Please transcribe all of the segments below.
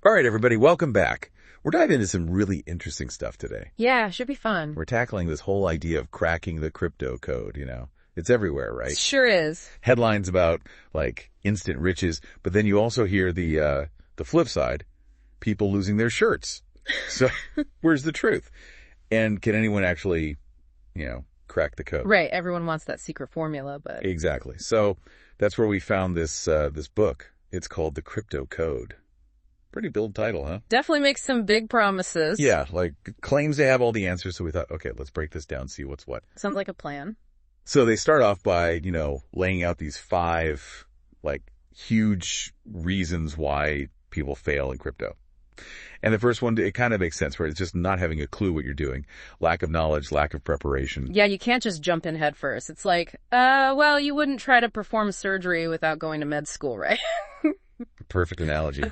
All right, everybody, welcome back. We're diving into some really interesting stuff today. Yeah, should be fun. We're tackling this whole idea of cracking the crypto code, It's everywhere, right? Sure is. Headlines about, like, instant riches, but then you also hear the flip side, people losing their shirts. So where's the truth? And can anyone actually, crack the code? Right, everyone wants that secret formula, but... Exactly. So that's where we found this book. It's called The Crypto Code. Pretty bold title, huh? Definitely makes some big promises. Yeah, like claims they have all the answers. So we thought, okay, let's break this down, see what's what. Sounds like a plan. So they start off by, laying out these 5, huge reasons why people fail in crypto. And the first one, it kind of makes sense, right? It's just not having a clue what you're doing. Lack of knowledge, lack of preparation. Yeah, you can't just jump in head first. It's like, well, you wouldn't try to perform surgery without going to med school, right? Perfect analogy.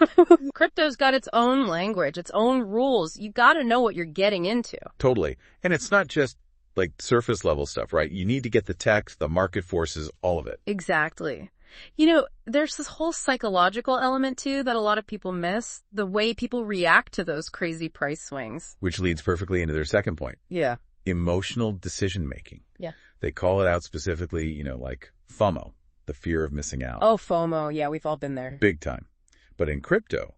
Crypto's got its own language, its own rules. You got to know what you're getting into. Totally. And it's not just surface level stuff, right? You need to get the tech, the market forces, all of it. Exactly. There's this whole psychological element too that a lot of people miss, the way people react to those crazy price swings. Which leads perfectly into their second point. Yeah. Emotional decision making. Yeah. They call it out specifically, like FOMO. The fear of missing out. Oh, FOMO. Yeah, we've all been there. Big time. But in crypto,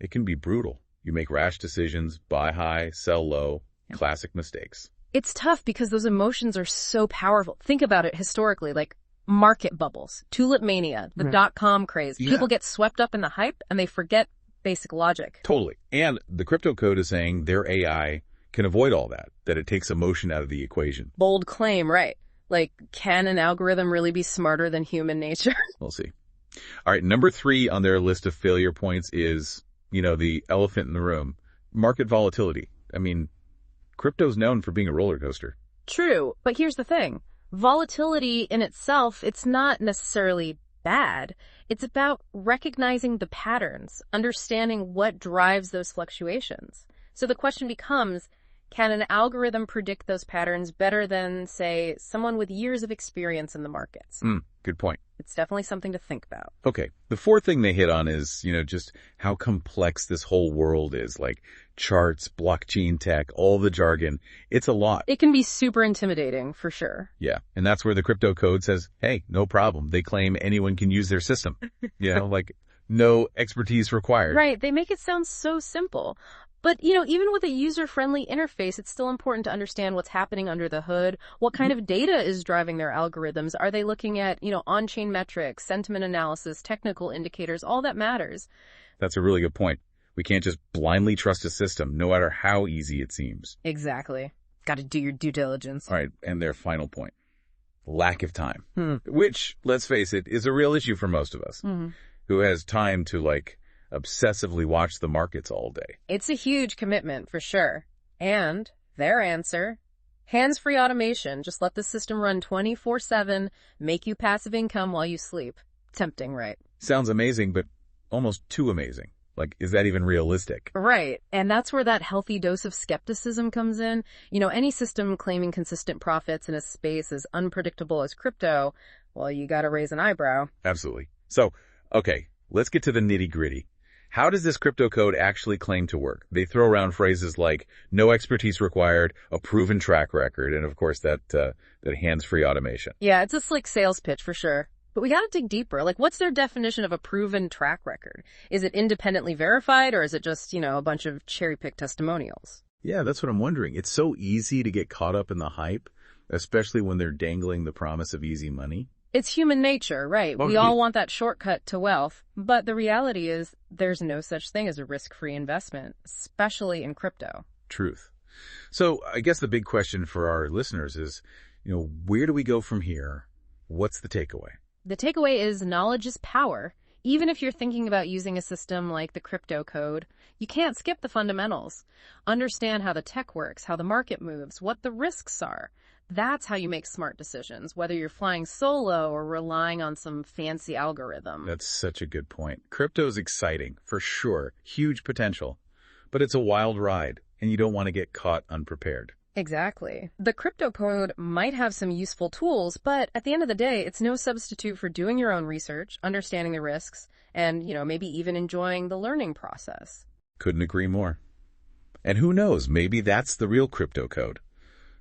it can be brutal. You make rash decisions, buy high, sell low, classic mistakes. It's tough because those emotions are so powerful. Think about it historically, like market bubbles, tulip mania, the dot-com craze. Yeah. People get swept up in the hype and they forget basic logic. Totally. And the crypto code is saying their AI can avoid all that it takes emotion out of the equation. Bold claim, right? Can an algorithm really be smarter than human nature? We'll see. All right, number 3 on their list of failure points is, the elephant in the room, market volatility. I mean, crypto's known for being a roller coaster. True, but here's the thing. Volatility in itself, it's not necessarily bad. It's about recognizing the patterns, understanding what drives those fluctuations. So the question becomes, can an algorithm predict those patterns better than, say, someone with years of experience in the markets? Good point. It's definitely something to think about. Okay. The fourth thing they hit on is, just how complex this whole world is, like charts, blockchain tech, all the jargon. It's a lot. It can be super intimidating, for sure. Yeah. And that's where the crypto code says, hey, no problem. They claim anyone can use their system. No expertise required. Right. They make it sound so simple. But, even with a user-friendly interface, it's still important to understand what's happening under the hood. What kind of data is driving their algorithms? Are they looking at, on-chain metrics, sentiment analysis, technical indicators? All that matters. That's a really good point. We can't just blindly trust a system, no matter how easy it seems. Exactly. Got to do your due diligence. All right. And their final point, lack of time, which, let's face it, is a real issue for most of us. Who has time to, obsessively watch the markets all day. It's a huge commitment, for sure. And their answer, hands-free automation. Just let the system run 24/7, make you passive income while you sleep. Tempting, right? Sounds amazing, but almost too amazing. Is that even realistic? Right. And that's where that healthy dose of skepticism comes in. Any system claiming consistent profits in a space as unpredictable as crypto, well, you gotta raise an eyebrow. Absolutely. So, okay, let's get to the nitty-gritty. How does this crypto code actually claim to work? They throw around phrases like no expertise required, a proven track record, and of course that hands-free automation. Yeah, it's a slick sales pitch for sure. But we gotta dig deeper. What's their definition of a proven track record? Is it independently verified, or is it just, a bunch of cherry-picked testimonials? Yeah, that's what I'm wondering. It's so easy to get caught up in the hype, especially when they're dangling the promise of easy money. It's human nature, right? We all want that shortcut to wealth, but the reality is there's no such thing as a risk-free investment, especially in crypto. Truth. So I guess the big question for our listeners is, where do we go from here? What's the takeaway? The takeaway is knowledge is power. Even if you're thinking about using a system like the crypto code, you can't skip the fundamentals. Understand how the tech works, how the market moves, what the risks are. That's how you make smart decisions, whether you're flying solo or relying on some fancy algorithm. That's such a good point. Crypto's exciting, for sure. Huge potential. But it's a wild ride, and you don't want to get caught unprepared. Exactly. The crypto code might have some useful tools, but at the end of the day, it's no substitute for doing your own research, understanding the risks, and, maybe even enjoying the learning process. Couldn't agree more. And who knows, maybe that's the real crypto code.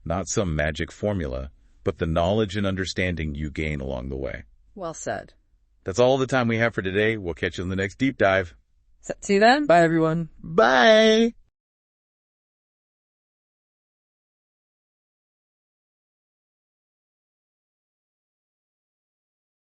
Not some magic formula, but the knowledge and understanding you gain along the way. Well said. That's all the time we have for today. We'll catch you in the next deep dive. See you then. Bye, everyone. Bye!